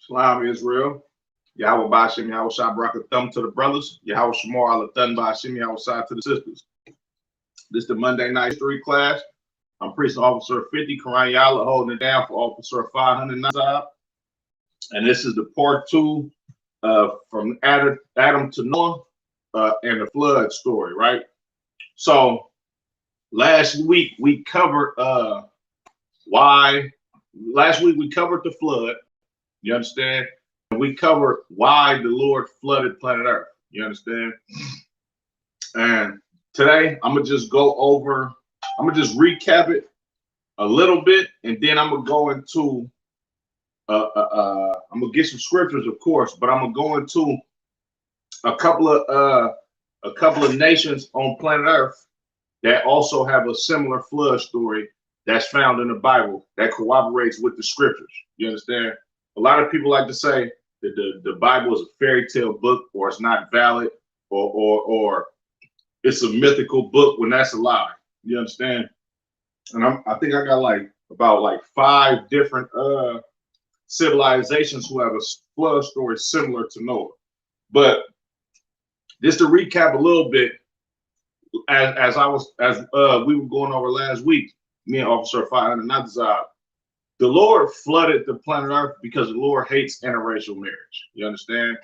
Shalom Israel. Yahweh Bashim, Yahweh Shai Baraka Thumb to the brothers. Yahweh Shamar Allah Thun Bashim, Yahweh Shai to the sisters. This is the Monday night history class. I'm Priest Officer 50, Quran Yala holding it down for Officer 500 Nazab. And this is the part two from Adam to Noah and the flood story, right? So last week we covered the flood. You understand? And we covered why the Lord flooded planet Earth. You understand? And today I'm gonna just recap it a little bit, and then I'm gonna go into I'm gonna get some scriptures, of course, but I'm gonna go into a couple of nations on planet Earth that also have a similar flood story that's found in the Bible that corroborates with the scriptures. You understand? A lot of people like to say that the Bible is a fairy tale book, or it's not valid, or it's a mythical book, when that's a lie. You understand? And I think I got about 5 different civilizations who have a flood story similar to Noah. But just to recap a little bit, as we were going over last week, me and Officer 500 Nazab, the Lord flooded the planet Earth because the Lord hates interracial marriage. You understand?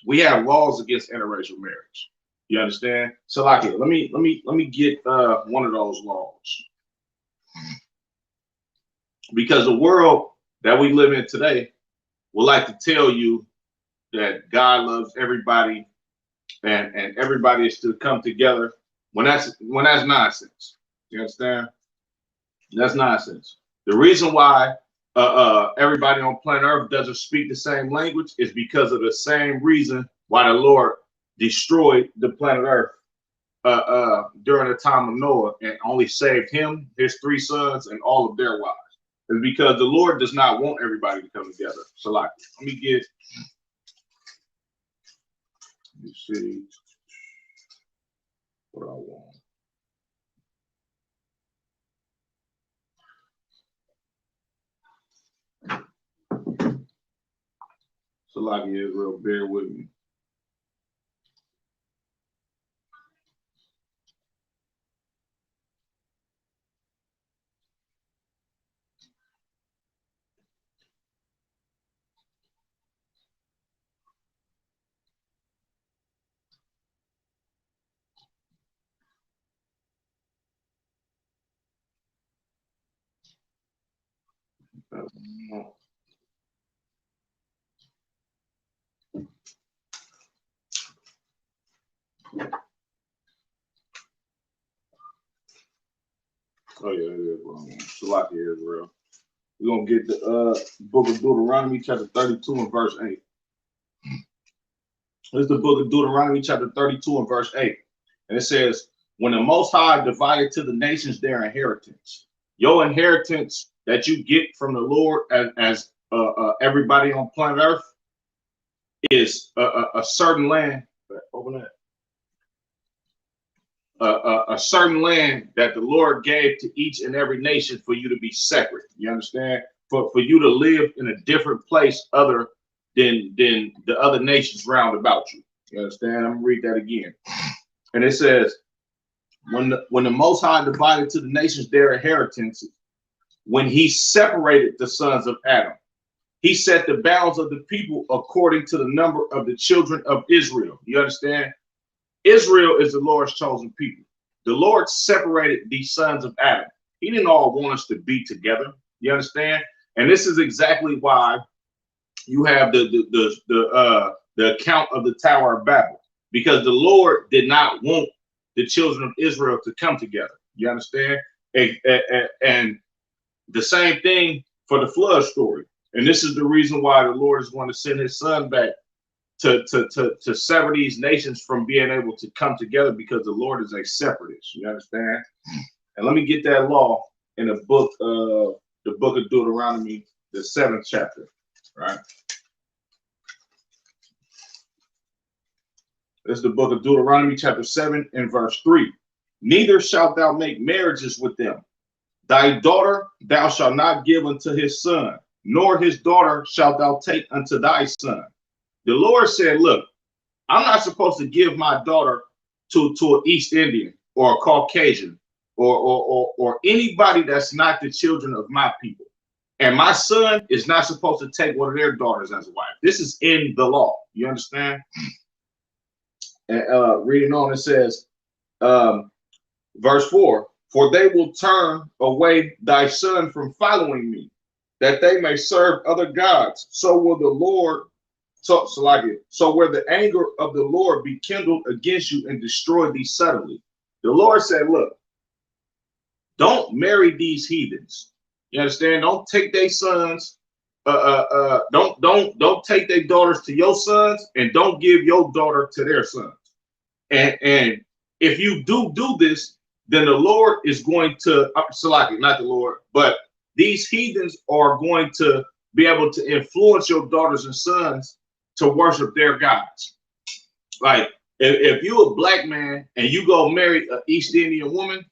We have laws against interracial marriage. You understand? So, let me get one of those laws, because the world that we live in today would like to tell you that God loves everybody and everybody is to come together when that's nonsense. You understand? That's nonsense. The reason why everybody on planet Earth doesn't speak the same language is because of the same reason why the Lord destroyed the planet Earth during the time of Noah and only saved him, his 3 sons, and all of their wives. It's because the Lord does not want everybody to come together. So let me see what I want. Salaki Israel, bear with me. Oh yeah, it is wrong. Salaki Israel. We're gonna get the book of Deuteronomy, chapter 32 and verse 8. This is the book of Deuteronomy, chapter 32 and verse 8. And it says, when the Most High divided to the nations their inheritance, your inheritance that you get from the Lord as everybody on planet Earth is a certain land. Open that. A certain land that the Lord gave to each and every nation for you to be separate. You understand? For you to live in a different place other than the other nations round about you. You understand? I'm gonna read that again. And it says, when the Most High divided to the nations their inheritance, when he separated the sons of Adam, he set the bounds of the people according to the number of the children of Israel. You understand? Israel is the Lord's chosen people. The Lord separated these sons of Adam. He didn't all want us to be together. You understand? And this is exactly why you have the account of the Tower of Babel, because the Lord did not want the children of Israel to come together. You understand? And the same thing for the flood story. And this is the reason why the Lord is going to send his son back to sever these nations from being able to come together, because the Lord is a separatist. You understand? And let me get that law in the book of Deuteronomy, the 7th chapter, right? This is the book of Deuteronomy, chapter 7 and verse 3. Neither shalt thou make marriages with them. Thy daughter thou shalt not give unto his son, nor his daughter shalt thou take unto thy son. The Lord said, look, I'm not supposed to give my daughter to an East Indian or a Caucasian or anybody that's not the children of my people. And my son is not supposed to take one of their daughters as a wife. This is in the law. You understand? And reading on, it says, verse 4, for they will turn away thy son from following me, that they may serve other gods. So will the Lord, so where the anger of the Lord be kindled against you and destroy thee suddenly. The Lord said, look, don't marry these heathens. You understand? Don't take their sons. Don't take their daughters to your sons, and don't give your daughter to their sons. And if you do this, then the Lord is going to, not the Lord, but these heathens are going to be able to influence your daughters and sons to worship their gods. Like if you're a black man and you go marry an East Indian woman,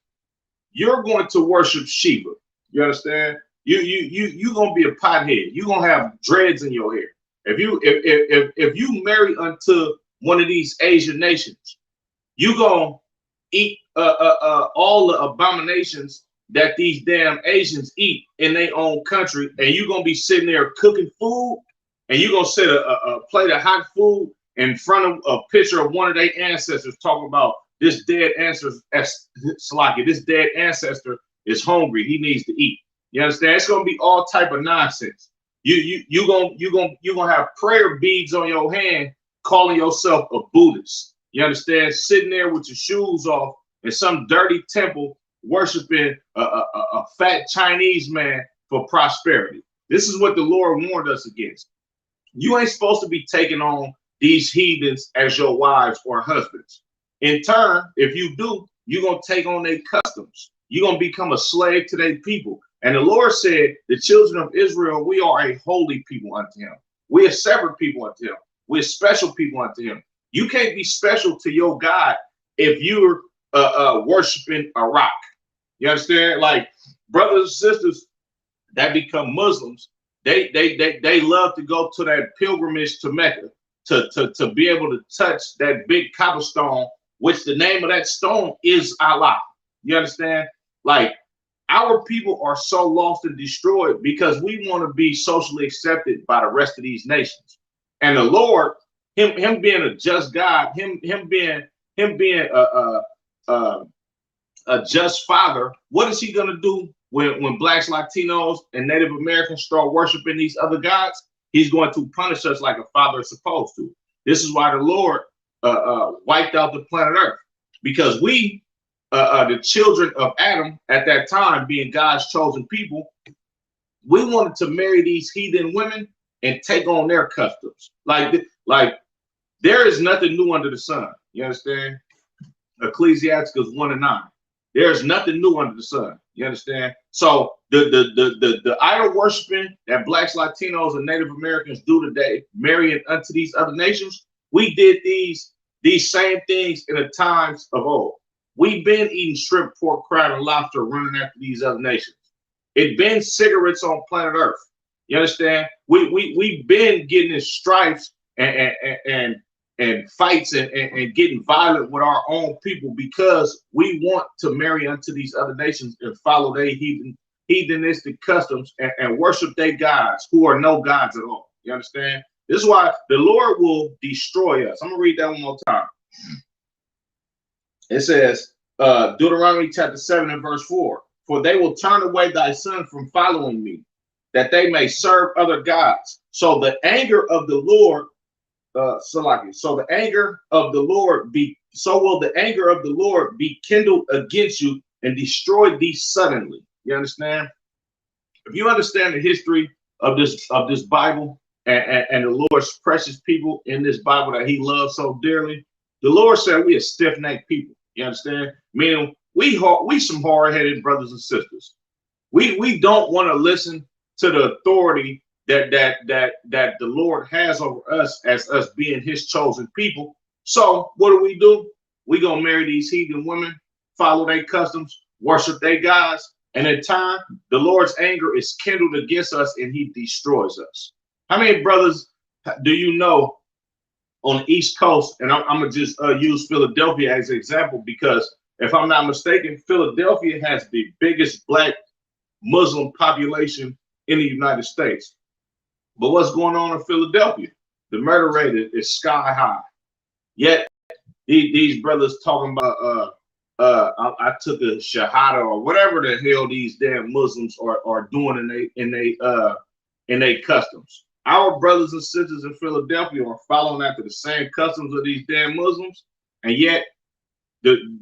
you're going to worship Shiva. You understand? You gonna be a pothead. You gonna have dreads in your hair. If you marry unto one of these Asian nations, you gonna eat all the abominations that these damn Asians eat in their own country, and you're gonna be sitting there cooking food, and you're gonna set a plate of hot food in front of a picture of one of their ancestors, talking about this dead ancestor, this dead ancestor is hungry, he needs to eat. You understand? It's gonna be all type of nonsense. You gonna have prayer beads on your hand, calling yourself a Buddhist. You understand? Sitting there with your shoes off in some dirty temple, worshiping a fat Chinese man for prosperity. This is what the Lord warned us against. You ain't supposed to be taking on these heathens as your wives or husbands. In turn, if you do, you're gonna take on their customs. You're gonna become a slave to their people. And the Lord said, the children of Israel, we are a holy people unto him. We are separate people unto him. We're special people unto him. You can't be special to your God if you're worshiping a rock. You understand? Like brothers and sisters that become Muslims, they love to go to that pilgrimage to Mecca to be able to touch that big cobblestone, which the name of that stone is Allah. You understand? Like our people are so lost and destroyed because we want to be socially accepted by the rest of these nations. And the Lord, him being a just God, him being a just father, what is he gonna do when blacks, Latinos, and Native Americans start worshiping these other gods? He's going to punish us like a father is supposed to. This is why the Lord wiped out the planet Earth, because we, the children of Adam at that time, being God's chosen people, we wanted to marry these heathen women and take on their customs. Like there is nothing new under the sun. You understand? Ecclesiastes 1:9. There's nothing new under the sun. You understand? So the idol worshiping that blacks, Latinos, and Native Americans do today, marrying unto these other nations, we did these same things in the times of old. We've been eating shrimp, pork, crab, and lobster, running after these other nations. It's been cigarettes on planet Earth. You understand? We've been getting in strifes and fights and getting violent with our own people because we want to marry unto these other nations and follow their heathenistic customs and worship their gods who are no gods at all. You understand? This is why the Lord will destroy us. I'm gonna read that one more time. It says, Deuteronomy chapter 7 and verse 4, for they will turn away thy son from following me, that they may serve other gods. So the anger of the Lord, so the anger of the Lord will the anger of the Lord be kindled against you and destroy thee suddenly. You understand? If you understand the history of this Bible and the Lord's precious people in this Bible that he loves so dearly, the Lord said we are stiff-necked people. You understand? Meaning we some hard-headed brothers and sisters. We don't want to listen to the authority that the Lord has over us as us being his chosen people. So what do? We gonna marry these heathen women, follow their customs, worship their gods, And in time, the Lord's anger is kindled against us and he destroys us. How many brothers do you know on the East Coast? And I'm going to just use Philadelphia as an example, because if I'm not mistaken, Philadelphia has the biggest black Muslim population in the United States. But what's going on in Philadelphia? The murder rate is sky high. Yet these brothers talking about I took a shahada or whatever the hell these damn Muslims are doing in they customs. Our brothers and sisters in Philadelphia are following after the same customs of these damn Muslims, and yet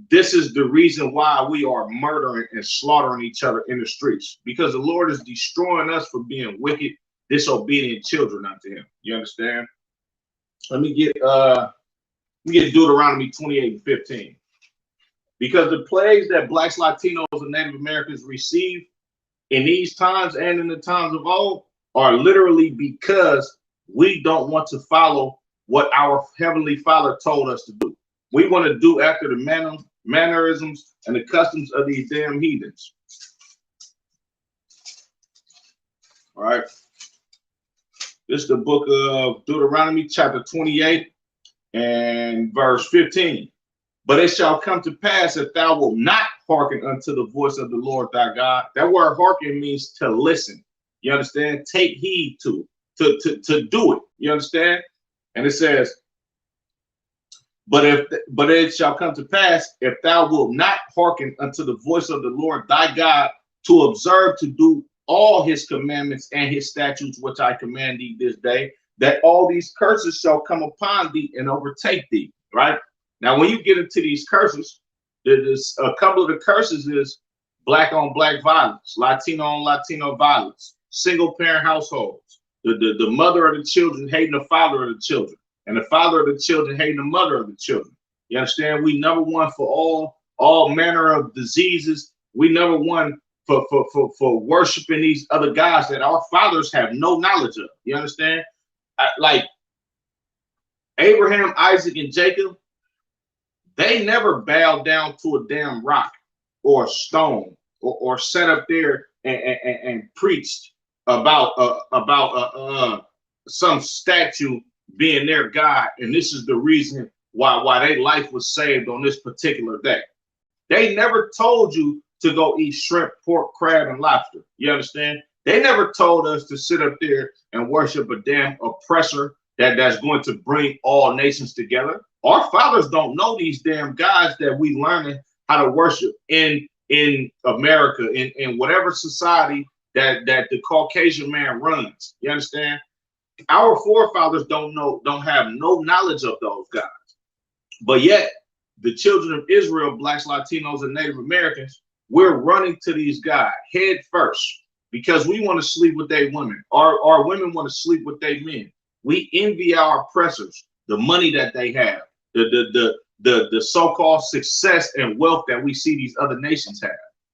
this is the reason why we are murdering and slaughtering each other in the streets, because the Lord is destroying us for being wicked, disobedient children unto him. You understand? Let me get Deuteronomy 28:15. Because the plagues that blacks, Latinos, and Native Americans receive in these times and in the times of old are literally because we don't want to follow what our Heavenly Father told us to do. We want to do after the mannerisms and the customs of these damn heathens. All right. This is the book of Deuteronomy, chapter 28 and verse 15. But it shall come to pass if thou wilt not hearken unto the voice of the Lord thy God. That word hearken means to listen. You understand? Take heed to do it. You understand? And it says, but it shall come to pass if thou wilt not hearken unto the voice of the Lord thy God, to observe to do all his commandments and his statutes which I command thee this day, that all these curses shall come upon thee and overtake thee. Right? Now, when you get into these curses, there's a couple of the curses is black on black violence, Latino on Latino violence, single parent households, the mother of the children hating the father of the children, and the father of the children hating the mother of the children. You understand? We number one for all manner of diseases. We number one for worshiping these other gods that our fathers have no knowledge of. You understand? Like Abraham, Isaac, and Jacob, they never bowed down to a damn rock or a stone or sat up there and preached about some statue being their God, and this is the reason why their life was saved on this particular day. They never told you to go eat shrimp, pork, crab, and lobster. You understand? They never told us to sit up there and worship a damn oppressor that's going to bring all nations together. Our fathers don't know these damn gods that we learning how to worship in America, in whatever society that the Caucasian man runs. You understand? Our forefathers don't have no knowledge of those gods. But yet, the children of Israel, blacks, Latinos, and Native Americans, we're running to these guys head first because we want to sleep with their women. Our women want to sleep with their men. We envy our oppressors, the money that they have, the so-called success and wealth that we see these other nations have.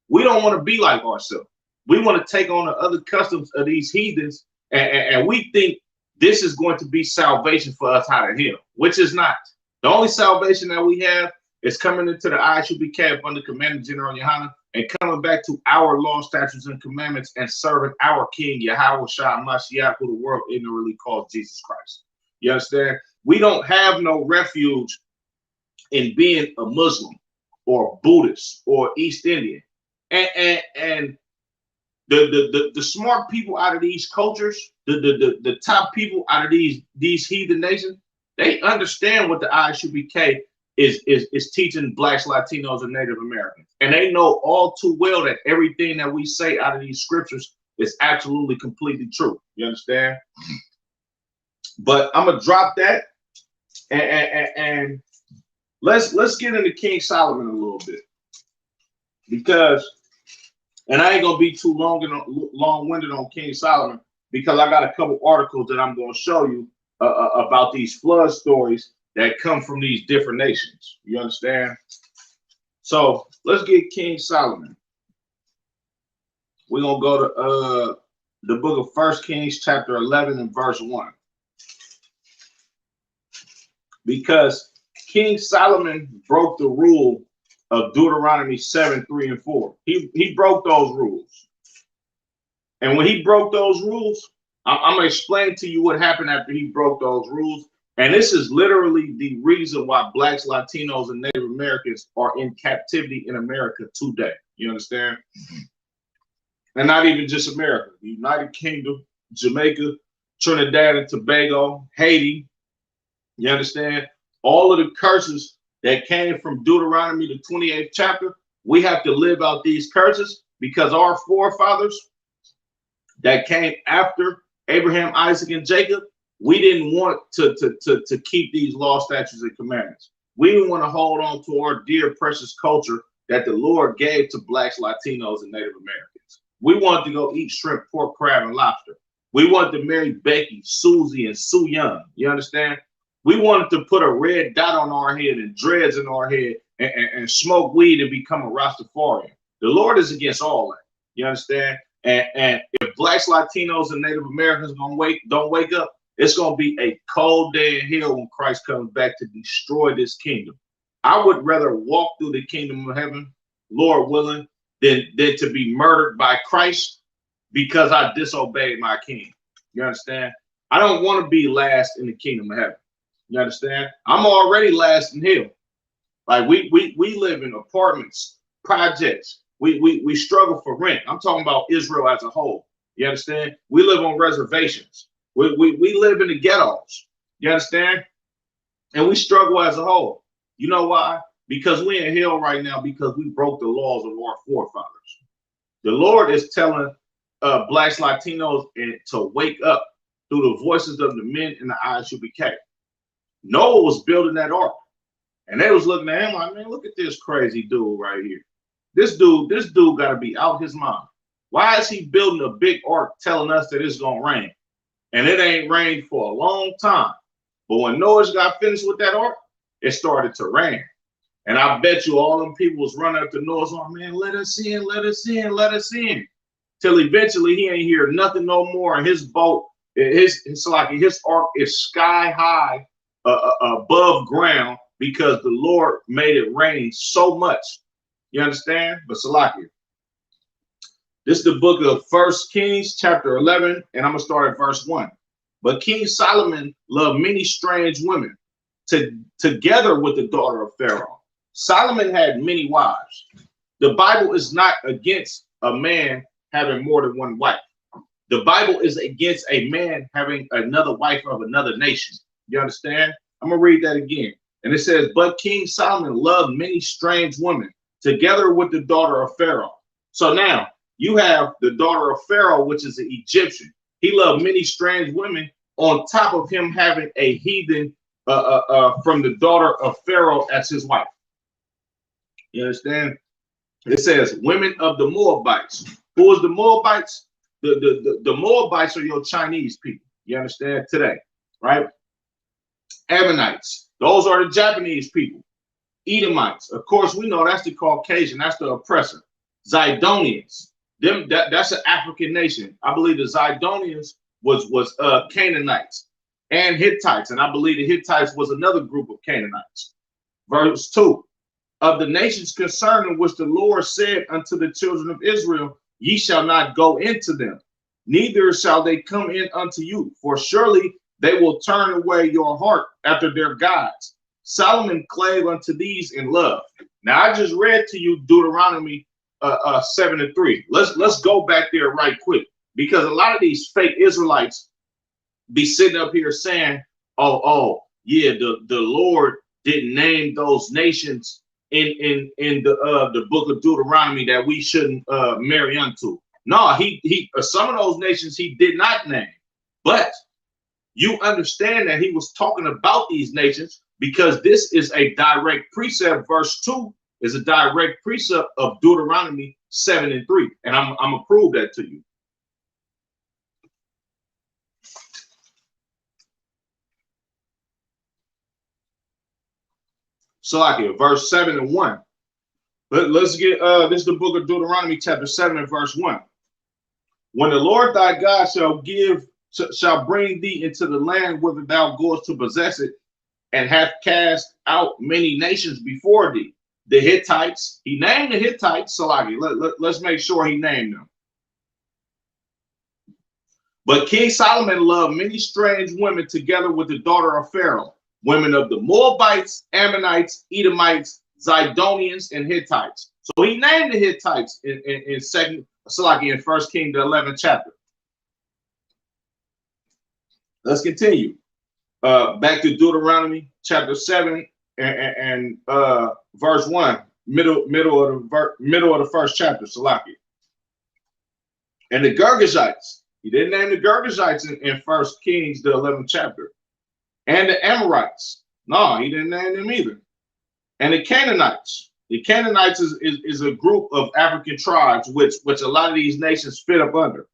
We don't want to be like ourselves. We want to take on the other customs of these heathens, and we think this is going to be salvation for us out of hell, which is not. The only salvation that we have is coming into the ISUPK under Commander General Yohana and coming back to our law, statutes, and commandments and serving our King, Yahweh Shah Mashiach, who the world ignorantly calls Jesus Christ. You understand? We don't have no refuge in being a Muslim or Buddhist or East Indian. And the smart people out of these cultures, the top people out of these heathen nations, they understand what the ISUPK is teaching blacks, Latinos, and Native Americans. And they know all too well that everything that we say out of these scriptures is absolutely completely true. You understand? But I'm gonna drop that and let's get into King Solomon a little bit, because, and I ain't gonna be too long-winded on King Solomon, because I got a couple articles that I'm gonna show you about these flood stories that come from these different nations. You understand? So let's get King Solomon. We're gonna go to the book of 1 Kings, chapter 11 and verse 1. Because King Solomon broke the rule of Deuteronomy 7, 3, and 4. He broke those rules. And when he broke those rules, I'm going to explain to you what happened after he broke those rules. And this is literally the reason why Blacks, Latinos, and Native Americans are in captivity in America today. You understand? And not even just America, the United Kingdom, Jamaica, Trinidad and Tobago, Haiti. You understand? All of the curses that came from Deuteronomy, the 28th chapter, we have to live out these curses because our forefathers that came after Abraham, Isaac, and Jacob, we didn't want to keep these law, statutes, and commandments. We didn't want to hold on to our dear, precious culture that the Lord gave to Blacks, Latinos, and Native Americans. We wanted to go eat shrimp, pork, crab, and lobster. We wanted to marry Becky, Susie, and Sue Young. You understand? We wanted to put a red dot on our head and dreads in our head and smoke weed and become a Rastafarian. The Lord is against all that. You understand? And if Blacks, Latinos, and Native Americans don't wake up, it's going to be a cold day in hell when Christ comes back to destroy this kingdom. I would rather walk through the kingdom of heaven, Lord willing, than to be murdered by Christ because I disobeyed my king. You understand? I don't want to be last in the kingdom of heaven. You understand? I'm already last in hell. Like we live in apartments, projects. We struggle for rent. I'm talking about Israel as a whole. You understand? We live on reservations. We live in the ghettos. You understand? And we struggle as a whole. You know why? Because we're in hell right now because we broke the laws of our forefathers. The Lord is telling Blacks, Latinos, to wake up through the voices of the men and the eyes shall be kept. Noah was building that ark, and they was looking at him like, man, look at this crazy dude right here. This dude got to be out his mind. Why is he building a big ark telling us that it's going to rain? And it ain't rained for a long time. But when Noah got finished with that ark, it started to rain. And I bet you all them people was running up to Noah's ark, man, let us in, let us in, let us in. Till eventually he ain't hear nothing no more. And his boat, his ark is sky high above ground because the Lord made it rain so much. You understand? But Salakia, this is the book of 1 Kings, chapter 11, and I'm going to start at verse 1. But King Solomon loved many strange women together with the daughter of Pharaoh. Solomon had many wives. The Bible is not against a man having more than one wife. The Bible is against a man having another wife of another nation. You understand? I'm going to read that again. And it says, but King Solomon loved many strange women together with the daughter of Pharaoh. So now you have the daughter of Pharaoh, which is an Egyptian. He loved many strange women on top of him having a heathen from the daughter of Pharaoh as his wife. You understand? It says women of the Moabites. Who is the Moabites? The Moabites are your Chinese people. You understand? Today, right? Ammonites. Those are the Japanese people. Edomites. Of course, we know that's the Caucasian. That's the oppressor. Zidonians. That's an African nation. I believe the Zidonians was Canaanites and Hittites, and I believe the Hittites was another group of Canaanites. Verse 2. Of the nations concerning which the Lord said unto the children of Israel, ye shall not go into them, neither shall they come in unto you, for surely they will turn away your heart after their gods. Solomon clave unto these in love. Now I just read to you Deuteronomy 7 and 3. Let's go back there right quick, because a lot of these fake Israelites be sitting up here saying, oh yeah, the Lord didn't name those nations in the book of Deuteronomy that we shouldn't marry unto. No, he some of those nations he did not name, but you understand that he was talking about these nations because this is a direct precept. Verse 2 is a direct precept of Deuteronomy 7 and 3, and I'm gonna prove that to you. So like it, verse 7 and 1. Let's get this is the book of Deuteronomy, chapter 7 and verse 1. When the Lord thy God shall bring thee into the land whither thou goest to possess it, and hath cast out many nations before thee, the Hittites. He named the Hittites, Salaki. Let's make sure he named them. But King Solomon loved many strange women together with the daughter of Pharaoh, women of the Moabites, Ammonites, Edomites, Zidonians, and Hittites. So he named the Hittites in second, Salaki, in 1 King, the 11th chapter. Let's continue. Back to Deuteronomy chapter 7 and verse 1, middle of the first chapter, Salaki. And the Girgashites. He didn't name the Girgashites in 1 Kings, the 11th chapter. And the Amorites. No, he didn't name them either. And the Canaanites. The Canaanites is a group of African tribes which a lot of these nations fit up under.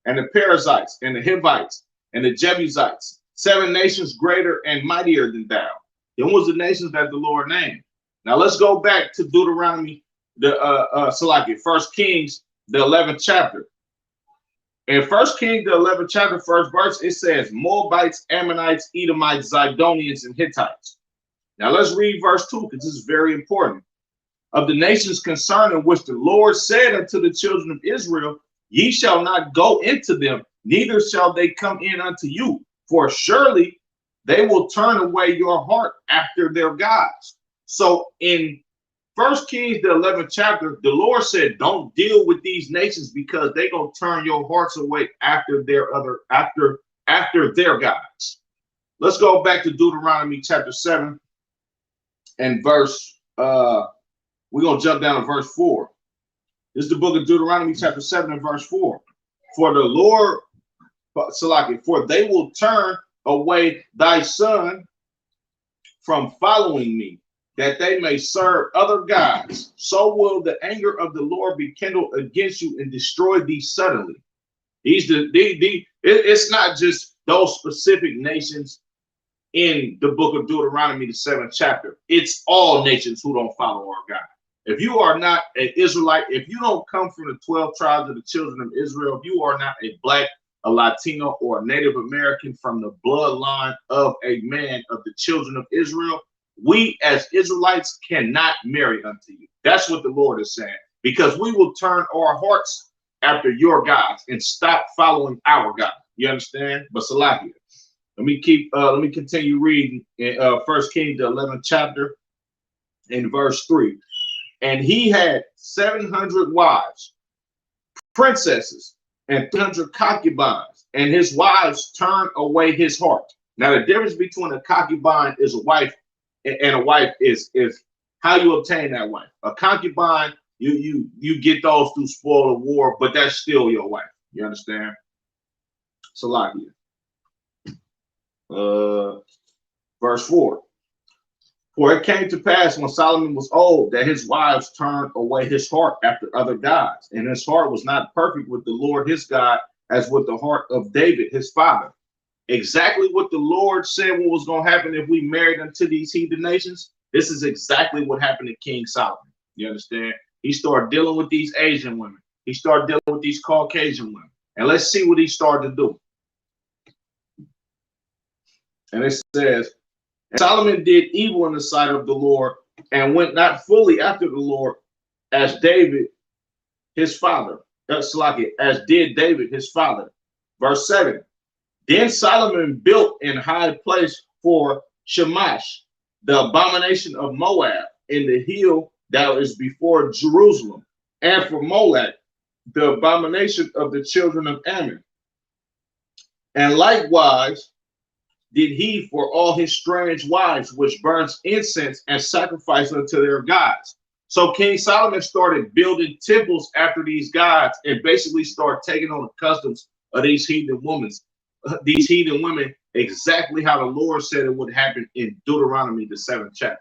And the Perizzites and the Hivites and the Jebusites, 7 nations greater and mightier than thou. Them was the nations that the Lord named. Now let's go back to Deuteronomy, Salaki, 1 Kings, the 11th chapter. In 1 Kings, the 11th chapter, first verse, it says Moabites, Ammonites, Edomites, Zidonians, and Hittites. Now let's read verse 2 because this is very important. Of the nations concerning which the Lord said unto the children of Israel, ye shall not go into them, neither shall they come in unto you, for surely they will turn away your heart after their gods. So in 1 Kings, the 11th chapter, the Lord said, don't deal with these nations because they're going to turn your hearts away after their their gods. Let's go back to Deuteronomy chapter 7 and verse, we're going to jump down to verse 4. This is the book of Deuteronomy chapter 7 and verse 4. For the Lord, Salaki, for they will turn away thy son from following me, that they may serve other gods. So will the anger of the Lord be kindled against you and destroy thee suddenly. It's not just those specific nations in the book of Deuteronomy, the 7th chapter. It's all nations who don't follow our God. If you are not an Israelite, if you don't come from the 12 tribes of the children of Israel, if you are not a Black, a Latino, or a Native American from the bloodline of a man of the children of Israel, we as Israelites cannot marry unto you. That's what the Lord is saying, because we will turn our hearts after your gods and stop following our God. You understand? But Salakia, let me continue reading in 1 Kings, the 11th chapter, in verse 3. And he had 700 wives, princesses, and 300 concubines, and his wives turned away his heart. Now, the difference between a concubine is a wife, and a wife is how you obtain that wife. A concubine, you get those through spoil of war, but that's still your wife. You understand? Salakia. Verse 4. For it came to pass when Solomon was old that his wives turned away his heart after other gods, and his heart was not perfect with the Lord his God as with the heart of David his father. Exactly what the Lord said what was going to happen if we married unto these heathen nations. This is exactly what happened to King Solomon. You understand? He started dealing with these Asian women. He started dealing with these Caucasian women. And let's see what he started to do. And it says, Solomon did evil in the sight of the Lord and went not fully after the Lord as David his father. As did David his father. Verse 7. Then Solomon built in high place for Shamash, the abomination of Moab, in the hill that is before Jerusalem, and for Molech, the abomination of the children of Ammon. And likewise did he for all his strange wives, which burns incense and sacrifice unto their gods. So King Solomon started building temples after these gods and basically started taking on the customs of these heathen women. Exactly how the Lord said it would happen in Deuteronomy, the 7th chapter.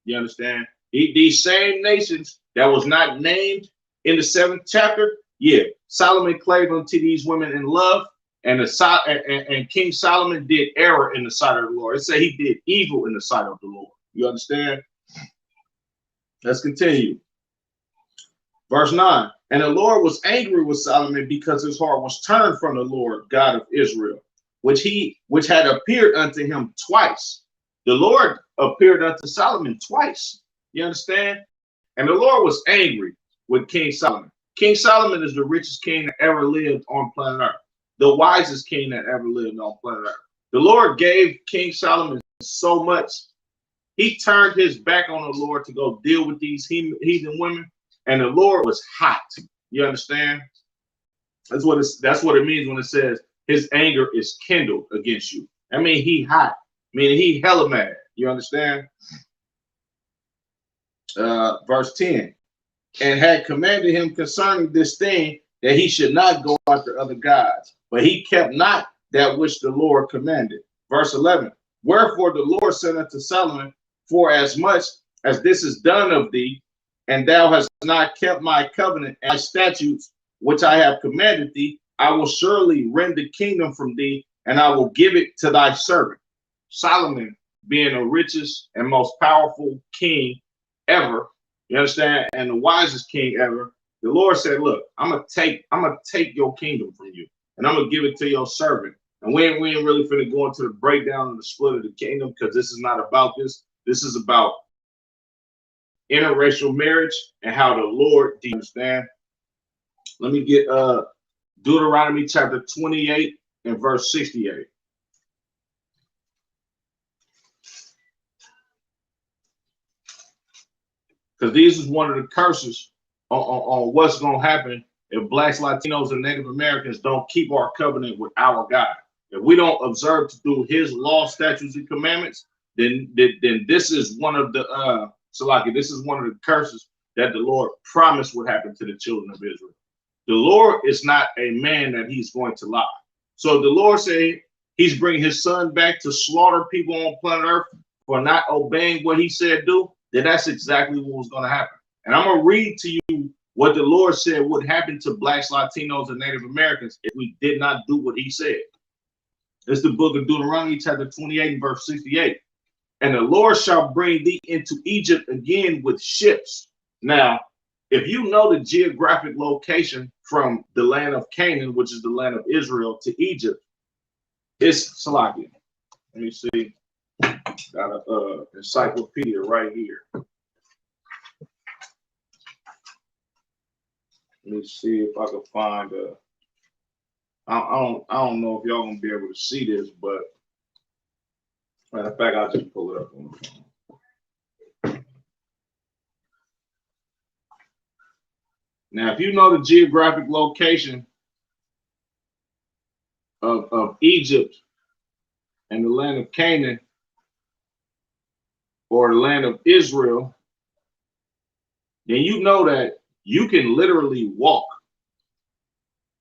You understand? These same nations that was not named in the 7th chapter, yeah, Solomon clave unto these women in love, and King Solomon did error in the sight of the Lord. It said he did evil in the sight of the Lord. You understand? Let's continue. Verse 9. And the Lord was angry with Solomon because his heart was turned from the Lord God of Israel, which had appeared unto him twice. The Lord appeared unto Solomon twice. You understand? And the Lord was angry with King Solomon. King Solomon is the richest king that ever lived on planet Earth, the wisest king that ever lived on planet Earth. The Lord gave King Solomon so much. He turned his back on the Lord to go deal with these heathen women, and the Lord was hot. You understand? That's what it means when it says his anger is kindled against you. I mean, he hot. I mean, he hella mad. You understand? Verse 10. And had commanded him concerning this thing, that he should not go after other gods, but he kept not that which the Lord commanded. Verse 11. Wherefore the Lord said unto Solomon, for as much as this is done of thee, and thou hast not kept my covenant and my statutes, which I have commanded thee, I will surely rend the kingdom from thee, and I will give it to thy servant. Solomon, being the richest and most powerful king ever, you understand, and the wisest king ever, the Lord said, look, I'm gonna take your kingdom from you, and I'm gonna give it to your servant. And we ain't really finna go into the breakdown and the split of the kingdom, because this is not about this. This is about interracial marriage and how the Lord, do you understand? Let me get Deuteronomy chapter 28 and verse 68. Because this is one of the curses on what's going to happen if Blacks, Latinos, and Native Americans don't keep our covenant with our God. If we don't observe to do his law, statutes, and commandments, then this is one of the Salaki, this is one of the curses that the Lord promised would happen to the children of Israel. The Lord is not a man that he's going to lie. So the Lord said he's bringing his son back to slaughter people on planet Earth for not obeying what he said do. Then that's exactly what was going to happen. And I'm going to read to you what the Lord said would happen to Blacks, Latinos, and Native Americans if we did not do what he said. It's the book of Deuteronomy, chapter 28, and verse 68. And the Lord shall bring thee into Egypt again with ships. Now, if you know the geographic location from the land of Canaan, which is the land of Israel, to Egypt, it's Salakia. Let me see. Got a encyclopedia right here. Let me see if I can find a. I don't know if y'all gonna be able to see this, but matter of fact, I'll just pull it up on the phone. Now, if you know the geographic location of Egypt and the land of Canaan, or the land of Israel, then you know that you can literally walk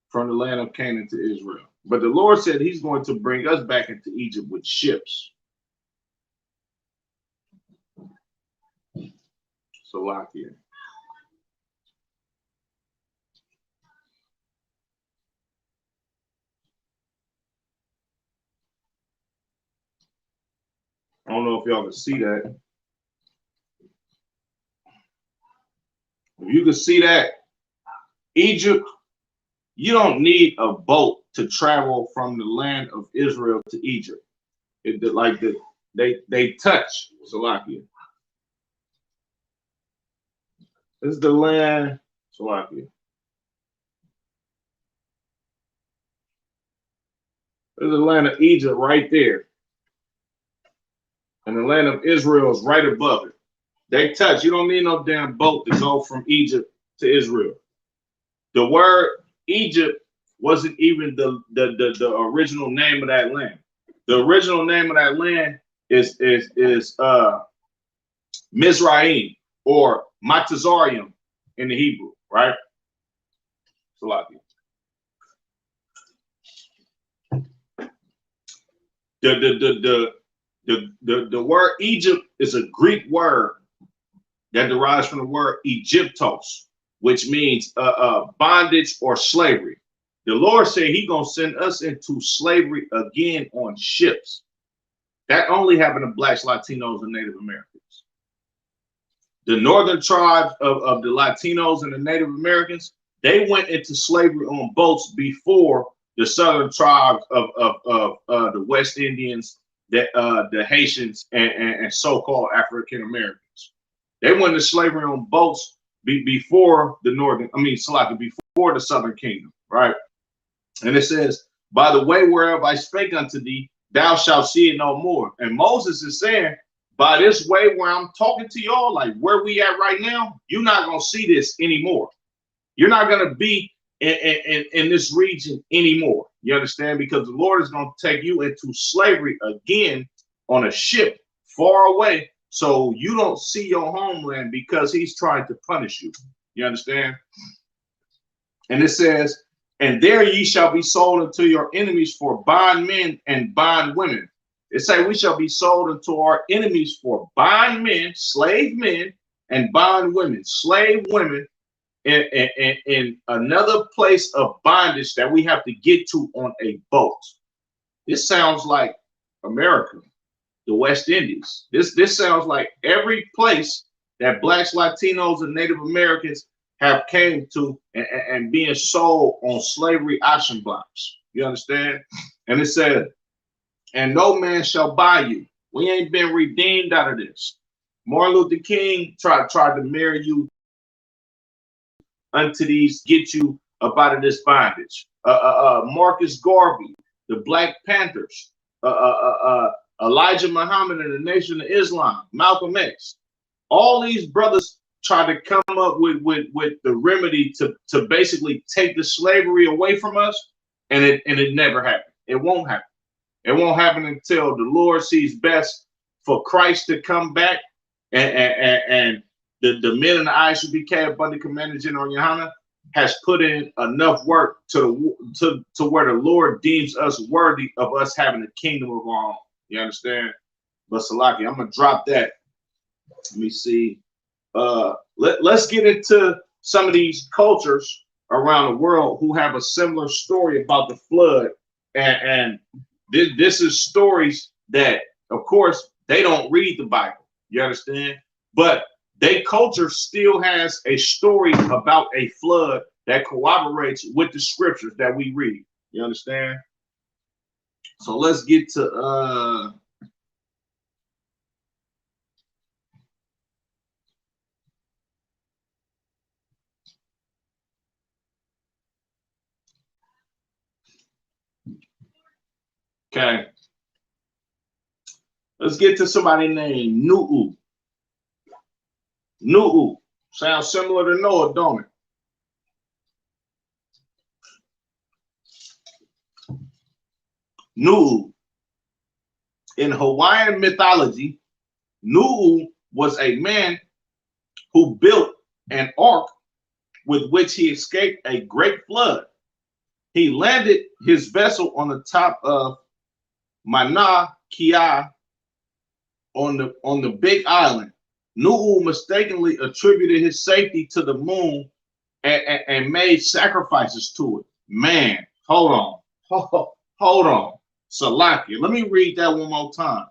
from the land of Canaan to Israel. But the Lord said he's going to bring us back into Egypt with ships. Salakia. I don't know if y'all can see that. If you can see that, Egypt, you don't need a boat to travel from the land of Israel to Egypt. They touch Salakia. This is the land, Salakia. There's the land of Egypt right there. And the land of Israel is right above it. They touch. You don't need no damn boat to go from Egypt to Israel. The word Egypt wasn't even the original name of that land. The original name of that land is Mizraim or Matazarium in the Hebrew, right? Salakia. The word Egypt is a Greek word that derives from the word Egyptos, which means bondage or slavery. The Lord said he's going to send us into slavery again on ships. That only happened to Blacks, Latinos, and Native Americans. The northern tribes of the Latinos and the Native Americans, they went into slavery on boats before the southern tribes of the West Indians, the Haitians, and so-called African Americans. They went into slavery on boats before the before the southern kingdom, right? And it says, by the way whereof I spake unto thee, thou shalt see it no more. And Moses is saying, by this way where I'm talking to y'all, like where we at right now, you're not going to see this anymore. You're not going to be in this region anymore. You understand? Because the Lord is going to take you into slavery again on a ship far away, so you don't see your homeland, because he's trying to punish you. You understand? And it says, and there ye shall be sold unto your enemies for bondmen and bondwomen. It say we shall be sold unto our enemies for bondmen, slave men, and bondwomen, slave women, in another place of bondage that we have to get to on a boat. This sounds like America, the West Indies. This sounds like every place that blacks, Latinos, and Native Americans have came to and being sold on slavery auction blocks. You understand? And it said, and no man shall buy you. We ain't been redeemed out of this. Martin Luther King tried to marry you unto these, get you up out of this bondage. Marcus Garvey, the Black Panthers, Elijah Muhammad and the Nation of Islam, Malcolm X. All these brothers try to come up with the remedy to basically take the slavery away from us, and it never happened. It won't happen. It won't happen until the Lord sees best for Christ to come back, and the men in the eyes should be cast by the commander General Yohana has put in enough work to where the Lord deems us worthy of us having a kingdom of our own. You understand? But Salaki, I'm gonna drop that. Let me see. Let's get into some of these cultures around the world who have a similar story about the flood, and this is stories that, of course, they don't read the Bible. You understand? But their culture still has a story about a flood that corroborates with the scriptures that we read. You understand? So let's get to okay. Let's get to somebody named Nu'u. Nu'u. Sounds similar to Noah, don't it? Nu'u. In Hawaiian mythology, Nu'u was a man who built an ark with which he escaped a great flood. He landed his vessel on the top of Mauna Kea on the Big Island. Nu'u mistakenly attributed his safety to the moon and made sacrifices to it. Man, hold on. Salakia, let me read that one more time.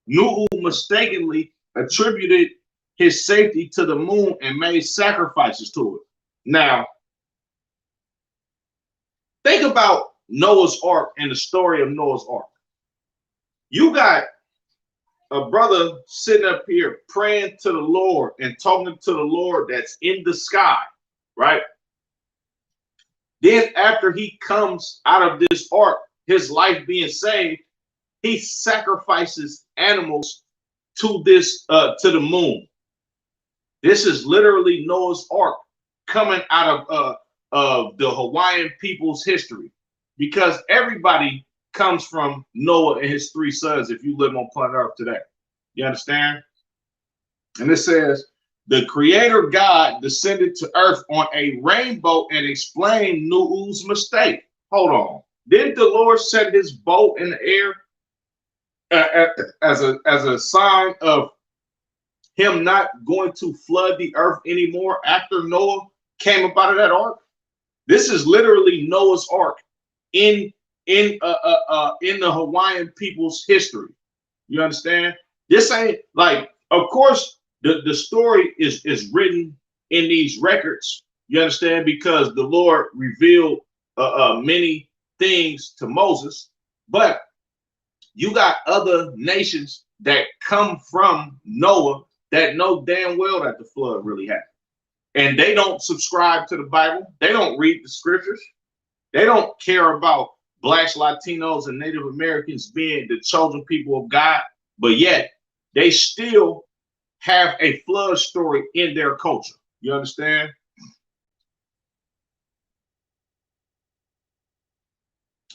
Nu'u mistakenly attributed his safety to the moon and made sacrifices to it. Now, think about Noah's Ark and the story of Noah's Ark. You got a brother sitting up here praying to the Lord and talking to the Lord that's in the sky, right? Then after he comes out of this ark, his life being saved, he sacrifices animals to this to the moon. This is literally Noah's Ark coming out of the Hawaiian people's history, because everybody comes from Noah and his 3 sons if you live on planet Earth today. You understand? And it says, the creator God descended to earth on a rainbow and explained Nu'u's mistake. Hold on. Didn't the Lord set his boat in the air as a sign of him not going to flood the earth anymore after Noah came up out of that ark? This is literally Noah's Ark in the Hawaiian people's history. You understand? This ain't like, of course, the story is written in these records. You understand? Because the Lord revealed many things to Moses, but you got other nations that come from Noah that know damn well that the flood really happened. And they don't subscribe to the Bible. They don't read the scriptures. They don't care about blacks, Latinos, and Native Americans being the chosen people of God. But yet they still have a flood story in their culture. You understand?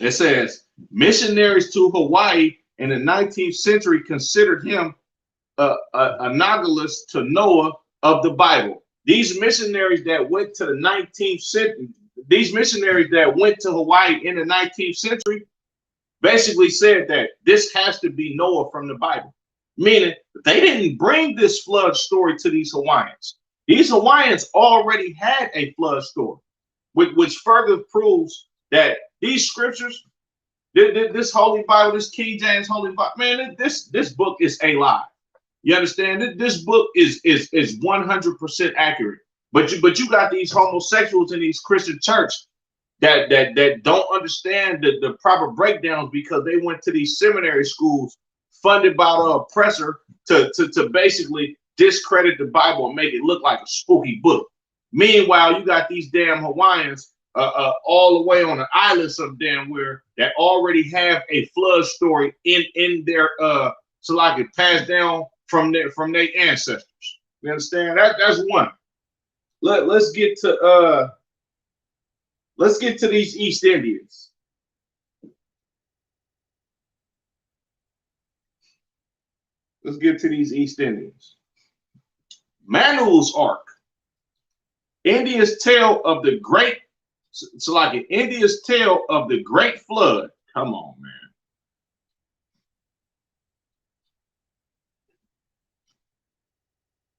It says missionaries to Hawaii in the 19th century considered him analogous to Noah of the Bible. These missionaries that went to the 19th century, these missionaries that went to Hawaii in the 19th century basically said that this has to be Noah from the Bible, meaning they didn't bring this flood story to these Hawaiians. These Hawaiians already had a flood story, which further proves that these scriptures, this Holy Bible, this King James Holy Bible, man, this book is a lie. You understand? This book is 100% accurate. But you got these homosexuals in these Christian church that don't understand the proper breakdowns because they went to these seminary schools funded by the oppressor to basically discredit the Bible and make it look like a spooky book. Meanwhile, you got these damn Hawaiians all the way on an island some damn where that already have a flood story in their so like it passed down from their ancestors. You understand? That's one. Let's get to these East Indians. Let's get to these East Indians. Manu's Ark. India's tale of the great, so like India's tale of the great flood. Come on, man.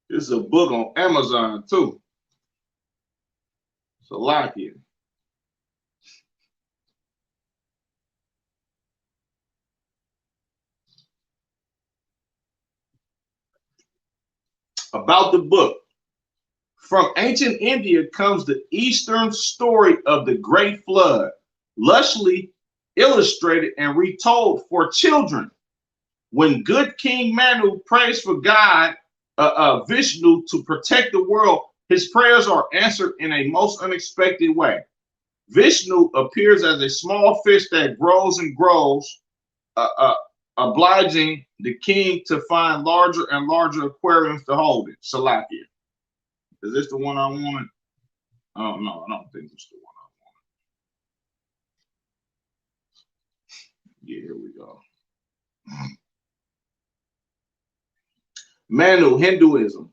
This is a book on Amazon too. So like it. About the book. From ancient India comes the Eastern story of the Great Flood, lushly illustrated and retold for children. When good King Manu prays for God, Vishnu, to protect the world, his prayers are answered in a most unexpected way. Vishnu appears as a small fish that grows and grows, obliging the king to find larger and larger aquariums to hold it. Salakia. Is this the one I want? Oh, no, I don't think it's the one I want. Yeah, here we go. Manu, Hinduism.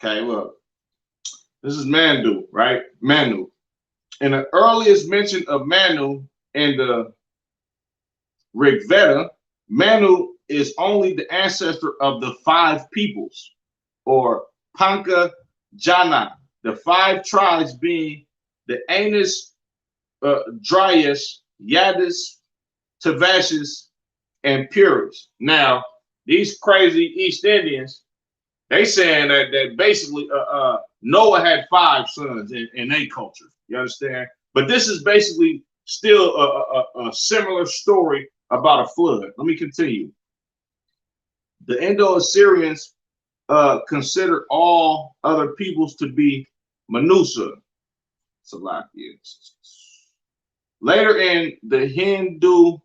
Okay, look. This is Manu, right? Manu. In the earliest mention of Manu in the Rig Veda, Manu is only the ancestor of the five peoples, or Panka Jana, the five tribes being the Anis, Dryas, Yadis, Tavashis, and Puris. Now, these crazy East Indians, they saying that basically Noah had five sons in their culture. You understand? But this is basically still a similar story about a flood. Let me continue. The Indo-Assyrians considered all other peoples to be Manusa. Later in the Hindu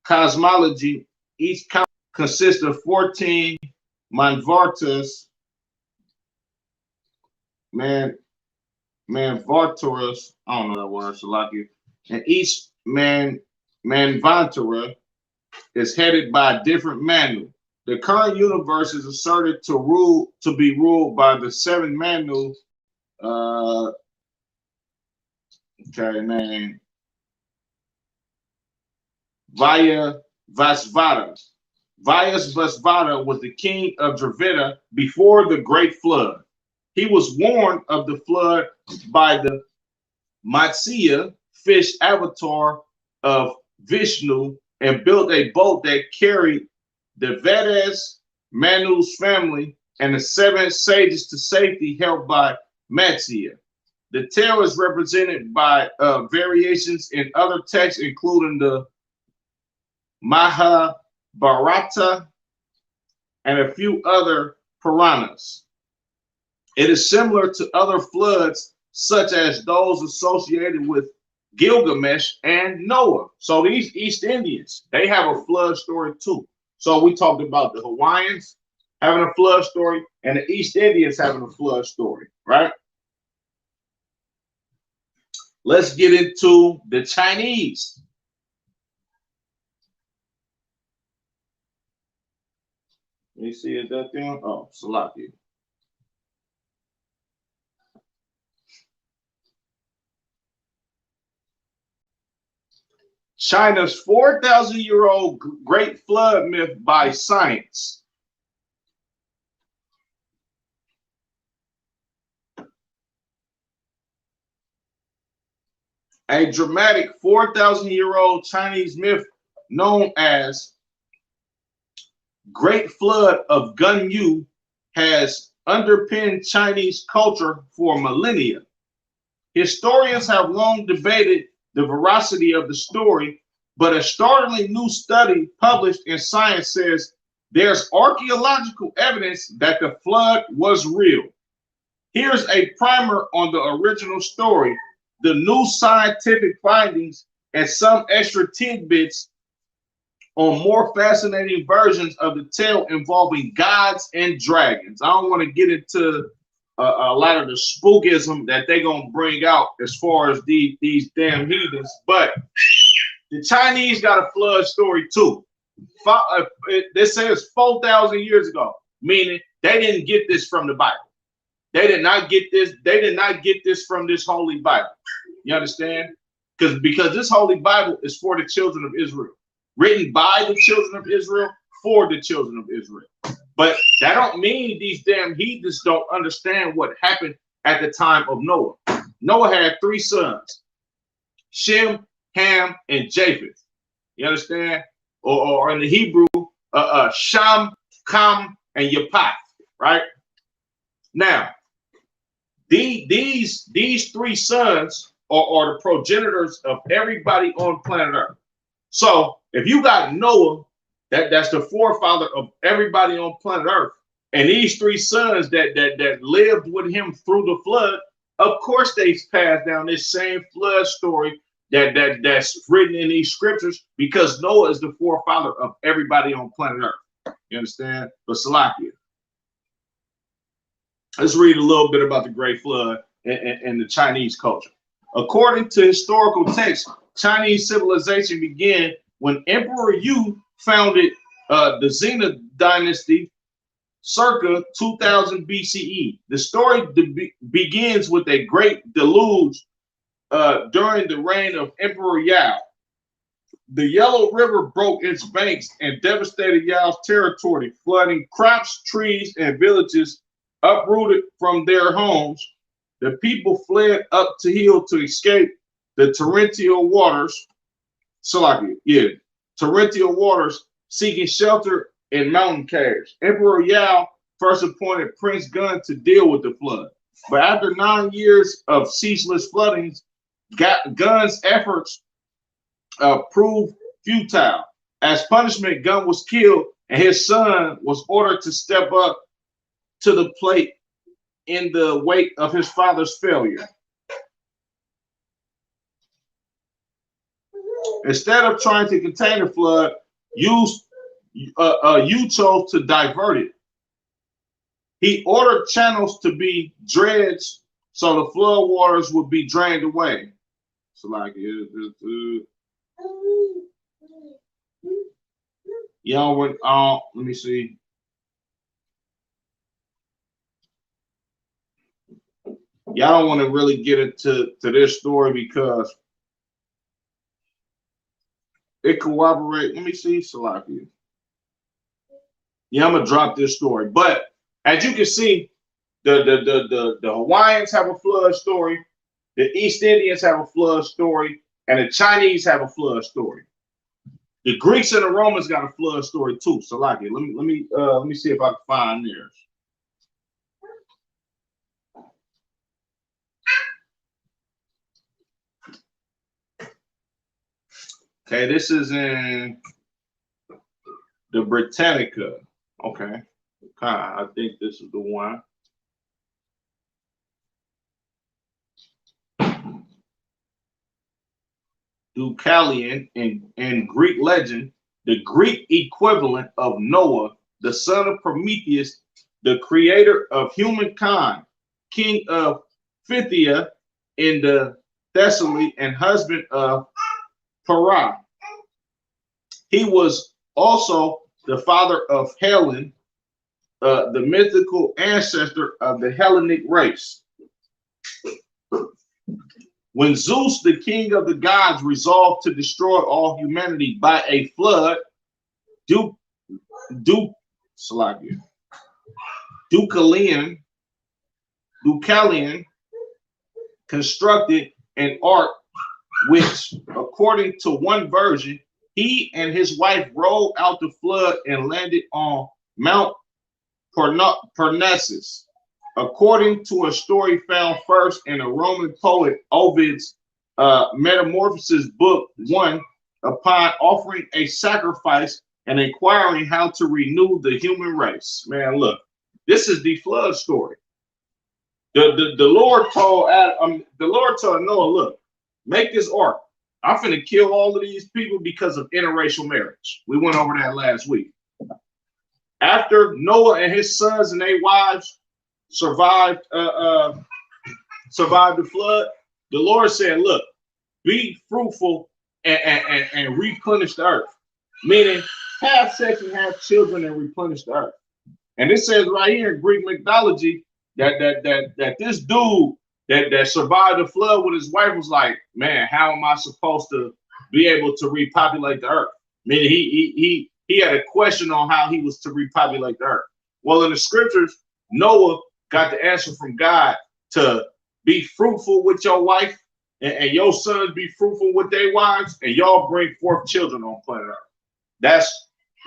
cosmology, each consists of 14 Manvartas, Manvartaras, I don't know that word, Salakia, and each Manvantara is headed by a different Manu. The current universe is asserted to be ruled by the seven Manu. Vaya Vasvata. Vyas was the king of Dravida before the Great Flood. He was warned of the flood by the Matsya fish avatar of Vishnu and built a boat that carried the Vedes, Manu's family, and the 7 sages to safety, helped by Matsya. The tale is represented by variations in other texts, including the Mahabharata and a few other Puranas. It is similar to other floods, such as those associated with Gilgamesh and Noah. So these East Indians, they have a flood story too. So we talked about the Hawaiians having a flood story and the East Indians having a flood story, right? Let's get into the Chinese. Let me see, is that thing? Oh, Salaki. China's 4,000-year-old Great Flood myth by science. A dramatic 4,000-year-old Chinese myth known as Great Flood of Gunyu has underpinned Chinese culture for millennia. Historians have long debated the veracity of the story, but a startlingly new study published in Science says there's archaeological evidence that the flood was real. Here's a primer on the original story, the new scientific findings, and some extra tidbits on more fascinating versions of the tale involving gods and dragons. I don't want to get into a lot of the spookism that they're going to bring out as far as these damn heathens, but the Chinese got a flood story too. They say it's 4,000 years ago, meaning they didn't get this from the Bible. They did not get this. They did not get this from this Holy Bible. You understand? Because this Holy Bible is for the children of Israel, written by the children of Israel for the children of Israel. But that don't mean these damn heathens don't understand what happened at the time of Noah. Noah had 3 sons, Shem, Ham, and Japheth. You understand? Or in the Hebrew, Sham, Kam, and Japheth. Right? Now, these 3 sons are the progenitors of everybody on planet Earth. So if you got Noah, that's the forefather of everybody on planet Earth, and these 3 sons that lived with him through the flood, of course they passed down this same flood story that's written in these scriptures, because Noah is the forefather of everybody on planet Earth. You understand? But Salakia, let's read a little bit about the Great Flood and the Chinese culture. According to historical texts, Chinese civilization began when Emperor Yu founded the Xia dynasty circa 2000 BCE. The story begins with a great deluge during the reign of Emperor Yao. The Yellow River broke its banks and devastated Yao's territory, flooding crops, trees, and villages uprooted from their homes. The people fled up the hill to escape the torrential waters. Torrential waters, seeking shelter in mountain caves. Emperor Yao first appointed Prince Gun to deal with the flood. But after 9 years of ceaseless floodings, Gun's efforts proved futile. As punishment, Gun was killed, and his son was ordered to step up to the plate in the wake of his father's failure. Instead of trying to contain the flood, Yu chose to divert it. He ordered channels to be dredged so the flood waters would be drained away. So like y'all went let me see. Y'all don't want to really get into this story because it corroborates. Let me see, Salakia. Yeah, I'm gonna drop this story, but as you can see, the Hawaiians have a flood story, the East Indians have a flood story, and the Chinese have a flood story. The Greeks and the Romans got a flood story too. So like it. Let me see if I can find theirs. Okay, this is in the Britannica. Okay, I think this is the one. Deucalion in Greek legend, the Greek equivalent of Noah, the son of Prometheus, the creator of humankind, king of Phthia in the Thessaly, and husband of Parah. He was also the father of Helen, the mythical ancestor of the Hellenic race. When Zeus, the king of the gods, resolved to destroy all humanity by a flood, Deucalion constructed an ark which, according to one version, he and his wife rowed out the flood and landed on Mount Parnassus. According to a story found first in a Roman poet Ovid's Metamorphosis Book 1, upon offering a sacrifice and inquiring how to renew the human race. Man, look, this is the flood story. The Lord told Noah, look, make this ark. I'm finna kill all of these people because of interracial marriage. We went over that last week. After Noah and his sons and their wives survived the flood, the Lord said, look, be fruitful and replenish the earth. Meaning have sex and have children and replenish the earth. And it says right here in Greek mythology that this dude that survived the flood with his wife was like, man, how am I supposed to be able to repopulate the earth? Meaning he had a question on how he was to repopulate the earth. Well, in the scriptures, Noah got the answer from God to be fruitful with your wife and your sons be fruitful with their wives, and y'all bring forth children on planet Earth. That's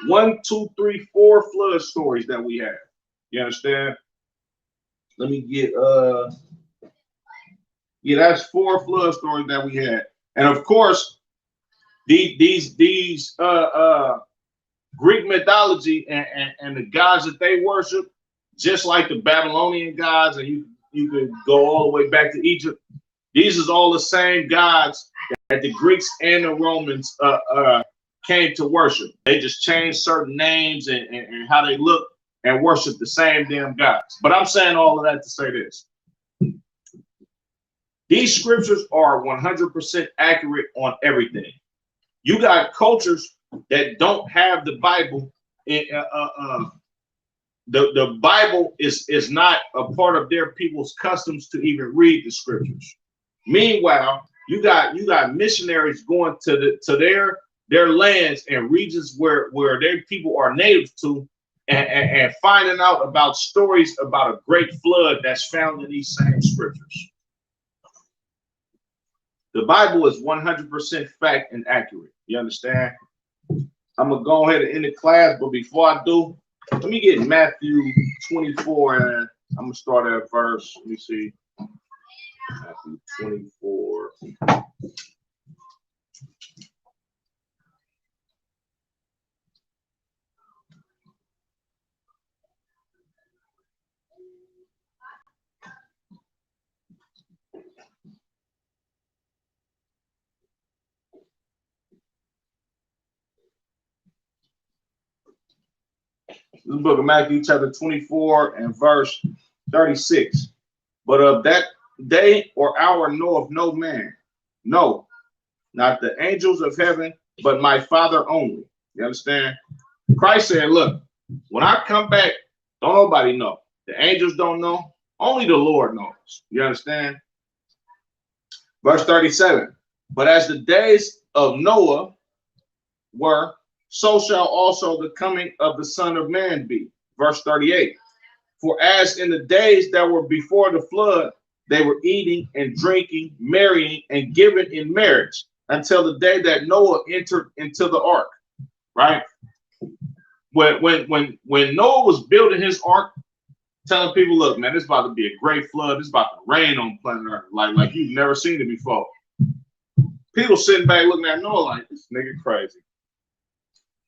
1, 2, 3, 4 flood stories that we have. You understand? Let me get that's 4 flood stories that we had. And of course, these Greek mythology and the gods that they worship, just like the Babylonian gods, and you could go all the way back to Egypt. These is all the same gods that the Greeks and the Romans came to worship. They just changed certain names and how they look and worship the same damn gods. But I'm saying all of that to say this. These scriptures are 100% accurate on everything. You got cultures that don't have the Bible. The Bible is not a part of their people's customs to even read the scriptures. Meanwhile, you got missionaries going to their lands and regions where their people are native to, and finding out about stories about a great flood that's found in these same scriptures. The Bible is 100% fact and accurate. You understand? I'm gonna go ahead and end the class, but before I do, let me get Matthew 24, and I'm gonna start at verse. Let me see. Matthew 24. This is the book of Matthew, chapter 24, and verse 36. But of that day or hour knoweth no man, no, not the angels of heaven, but my Father only. You understand? Christ said, look, when I come back, don't nobody know. The angels don't know. Only the Lord knows. You understand? Verse 37. But as the days of Noah were, so shall also the coming of the Son of Man be. Verse 38. For as in the days that were before the flood, they were eating and drinking, marrying and giving in marriage, until the day that Noah entered into the ark, right? When Noah was building his ark, telling people, look, man, it's about to be a great flood. It's about to rain on planet Earth, like you've never seen it before. People sitting back looking at Noah like, this nigga crazy.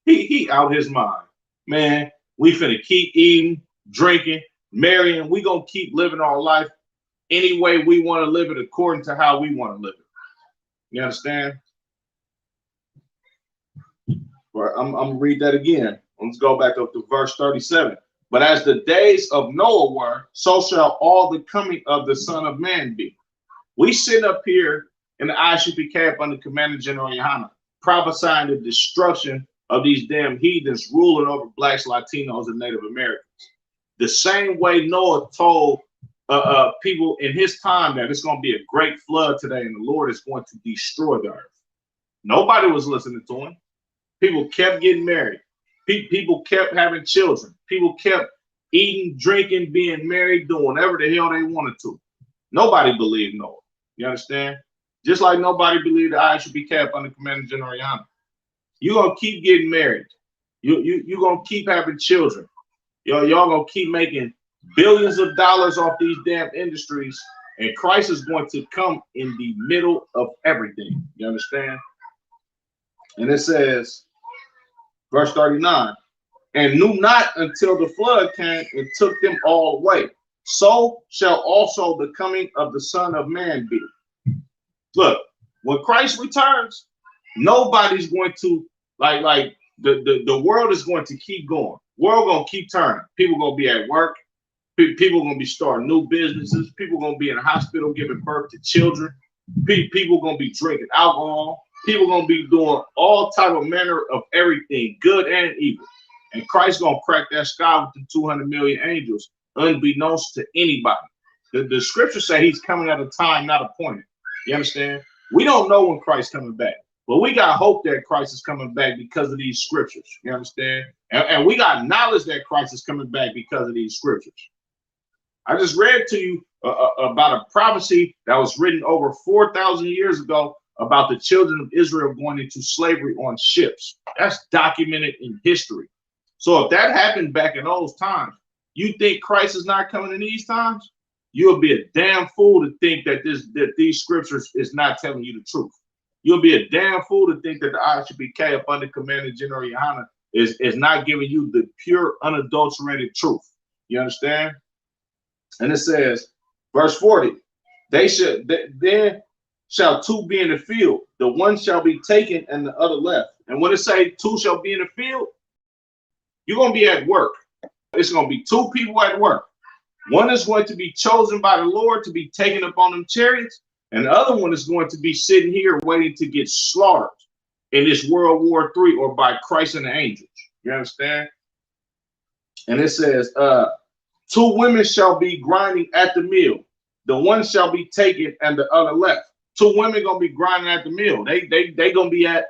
He out his mind. Man, we finna keep eating, drinking, marrying. We gonna keep living our life any way we want to live it according to how we want to live it. You understand? Right, I'm gonna read that again. Let's go back up to verse 37. But as the days of Noah were, so shall all the coming of the Son of Man be. We sit up here in the ISUP camp under Commander General Yohana, prophesying the destruction of these damn heathens ruling over blacks, Latinos, and Native Americans. The same way Noah told people in his time that it's going to be a great flood today and the Lord is going to destroy the earth. Nobody was listening to him. People kept getting married. People kept having children. People kept eating, drinking, being married, doing whatever the hell they wanted to. Nobody believed Noah. You understand? Just like nobody believed that I should be kept under Commander General Yohana. You're going to keep getting married. You're going to keep having children. Y'all going to keep making billions of dollars off these damn industries. And Christ is going to come in the middle of everything. You understand? And it says, verse 39, and knew not until the flood came and took them all away. So shall also the coming of the Son of Man be. Look, when Christ returns, nobody's going to like the world is going to keep going. World gonna keep turning. People gonna be at work. People gonna be starting new businesses. People gonna be in a hospital giving birth to children. People gonna be drinking alcohol. People gonna be doing all type of manner of everything, good and evil. And Christ gonna crack that sky with the 200 million angels, unbeknownst to anybody. The scriptures say he's coming at a time not appointed. You understand? We don't know when Christ's coming back, but we got hope that Christ is coming back because of these scriptures. You understand? And we got knowledge that Christ is coming back because of these scriptures. I just read to you about a prophecy that was written over 4,000 years ago about the children of Israel going into slavery on ships. That's documented in history. So if that happened back in those times, you think Christ is not coming in these times? You'll be a damn fool to think that these scriptures is not telling you the truth. You'll be a damn fool to think that the ISUPK up under Commander General Yohana is not giving you the pure, unadulterated truth. You understand? And it says, verse 40, then shall two be in the field, the one shall be taken and the other left. And when it say two shall be in the field, you're going to be at work. It's going to be two people at work. One is going to be chosen by the Lord to be taken up on them chariots, and the other one is going to be sitting here waiting to get slaughtered in this World War III or by Christ and the angels. You understand? And it says, two women shall be grinding at the mill. The one shall be taken and the other left. Two women gonna be grinding at the mill. They gonna be at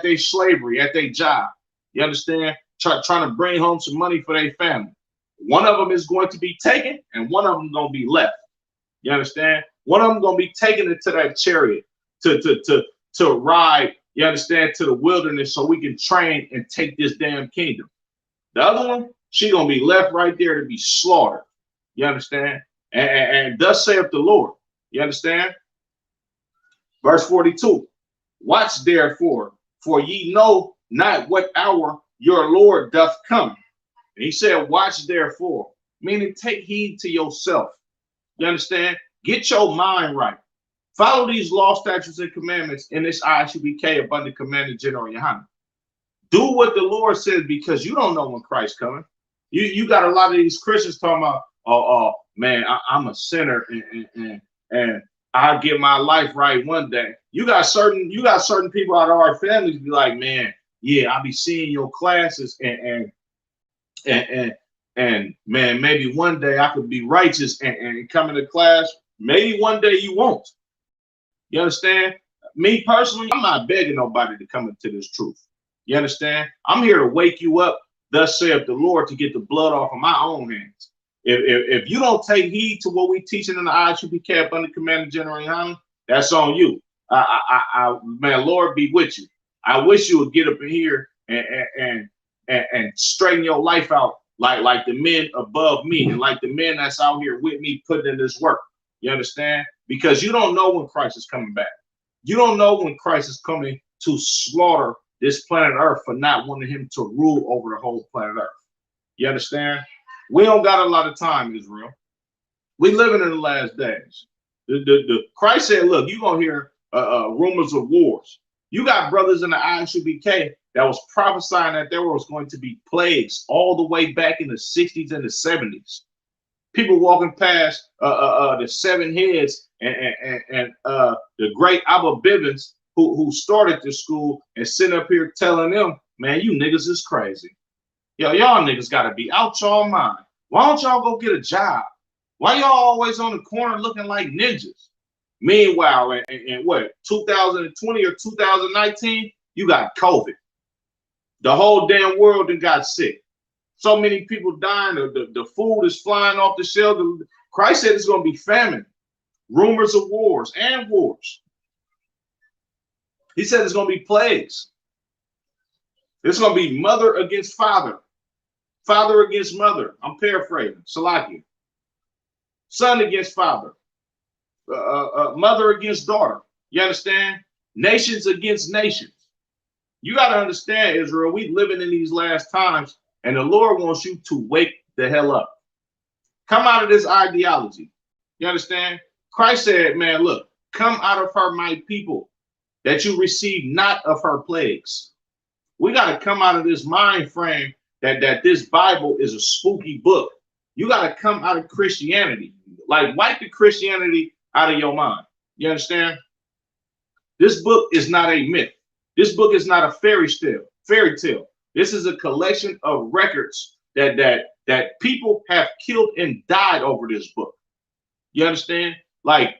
their slavery, at their job. You understand? Trying to bring home some money for their family. One of them is going to be taken and one of them gonna be left. You understand? One of them gonna be taken into that chariot to ride, you understand, to the wilderness so we can train and take this damn kingdom. The other one, she gonna be left right there to be slaughtered. You understand? And thus saith the Lord. You understand? Verse 42. Watch therefore, for ye know not what hour your Lord doth come. And he said, watch therefore, meaning take heed to yourself. You understand? Get your mind right. Follow these law, statutes, and commandments in this ISUPK up under Commander General Yohana. Do what the Lord says, because you don't know when Christ's coming. You got a lot of these Christians talking about, oh man, I'm a sinner and I'll get my life right one day. You got certain people out of our families be like, man, yeah, I'll be seeing your classes and man, maybe one day I could be righteous and come into class. Maybe one day you won't. You understand? Me personally, I'm not begging nobody to come into this truth. You understand? I'm here to wake you up, thus saith the Lord, to get the blood off of my own hands. If you don't take heed to what we teaching in the ISUPK up under Commander General Yohana, that's on you. Man, Lord be with you. I wish you would get up in here and and straighten your life out like the men above me and like the men that's out here with me putting in this work. You understand? Because you don't know when Christ is coming back. You don't know when Christ is coming to slaughter this planet Earth for not wanting him to rule over the whole planet Earth. You understand? We don't got a lot of time, Israel. We living in the last days. The Christ said, look, you're going to hear rumors of wars. You got brothers in the ISUBK that was prophesying that there was going to be plagues all the way back in the 60s and the 70s. People walking past the seven heads and the great Abba Bivens who started this school and sitting up here telling them, man, you niggas is crazy. Yo, y'all niggas got to be out y'all mind. Why don't y'all go get a job? Why y'all always on the corner looking like ninjas? Meanwhile, in what, 2020 or 2019, you got COVID. The whole damn world then got sick. So many people dying. The food is flying off the shelf. Christ said it's going to be famine, rumors of wars and wars. He said it's going to be plagues. It's going to be mother against father, father against mother. I'm paraphrasing. Salakia. Son against father, mother against daughter. You understand? Nations against nations. You got to understand, Israel, we living in these last times, and the Lord wants you to wake the hell up. Come out of this ideology. You understand? Christ said, man, look, come out of her, my people, that you receive not of her plagues. We got to come out of this mind frame that this Bible is a spooky book. You got to come out of Christianity. Like, wipe the Christianity out of your mind. You understand? This book is not a myth. This book is not a fairy tale. This is a collection of records that people have killed and died over this book. You understand? Like,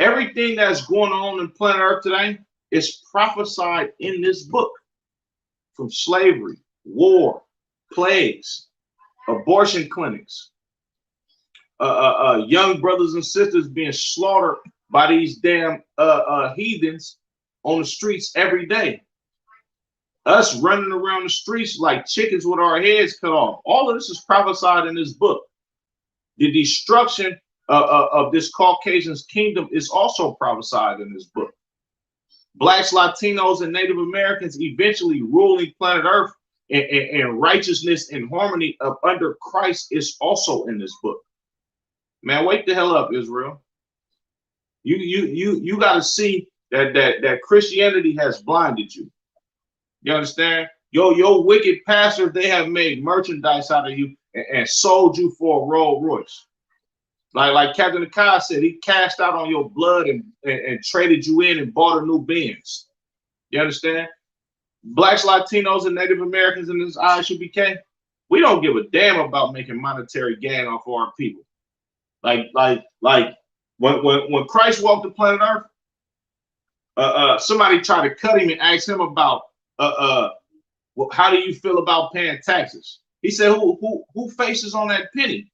everything that's going on in planet Earth today is prophesied in this book. From slavery, war, plagues, abortion clinics, young brothers and sisters being slaughtered by these damn heathens on the streets every day. Us running around the streets like chickens with our heads cut off. All of this is prophesied in this book. The destruction of this Caucasian's kingdom is also prophesied in this book. Blacks, Latinos, and Native Americans eventually ruling planet Earth and righteousness and harmony up under Christ is also in this book. Man, wake the hell up, Israel. You got to see that Christianity has blinded you. You understand? Your wicked pastors, they have made merchandise out of you and sold you for a Rolls Royce. Like Captain Akai said, he cashed out on your blood and traded you in and bought a new Benz. You understand? Blacks, Latinos, and Native Americans in this ISUBK, we don't give a damn about making monetary gain off of our people. Like when Christ walked the planet Earth, somebody tried to cut him and ask him about how do you feel about paying taxes? He said, who faces on that penny?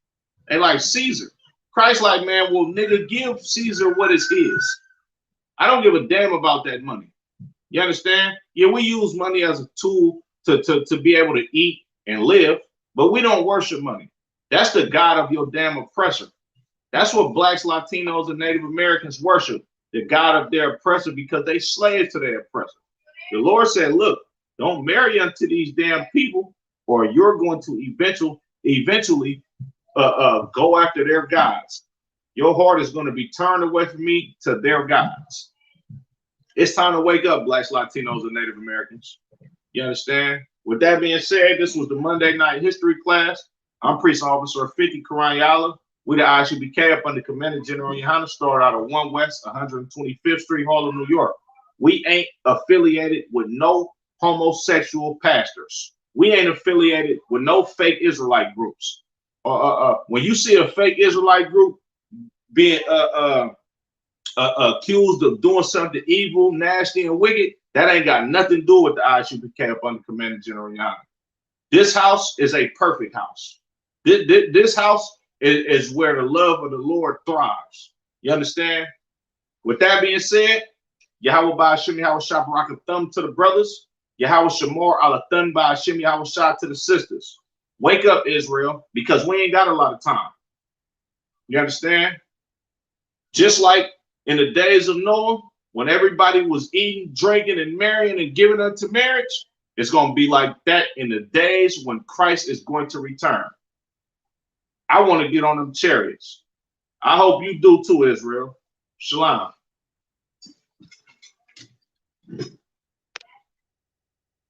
They like Caesar. Christ like, man, well, nigga, give Caesar what is his. I don't give a damn about that money. You understand? Yeah, we use money as a tool to be able to eat and live, but we don't worship money. That's the God of your damn oppressor. That's what Blacks, Latinos, and Native Americans worship, the God of their oppressor, because they slaves to their oppressor. The Lord said, look, don't marry unto these damn people, or you're going to eventually go after their gods. Your heart is going to be turned away from me to their gods. It's time to wake up, Blacks, Latinos, and Native Americans. You understand? With that being said, this was the Monday Night History class. I'm Priest Officer 50 Karanyala. We the ISUBK up under Commander General Yohana, started out of 1 West 125th Street, Harlem, New York. We ain't affiliated with no homosexual pastors. We ain't affiliated with no fake Israelite groups. When you see a fake Israelite group being accused of doing something evil, nasty, and wicked, that ain't got nothing to do with the ISUBK up under Commander General Yohana. This house is a perfect house. This house is where the love of the Lord thrives. You understand? With that being said, Yahweh Ba'ashim, Yahweh Shabaraka, thumb to the brothers. Yahweh Shamor ala Thunba Hashem Yahweh Shah to the sisters. Wake up, Israel, because we ain't got a lot of time. You understand? Just like in the days of Noah, when everybody was eating, drinking, and marrying and giving unto marriage, it's going to be like that in the days when Christ is going to return. I want to get on them chariots. I hope you do too, Israel. Shalom.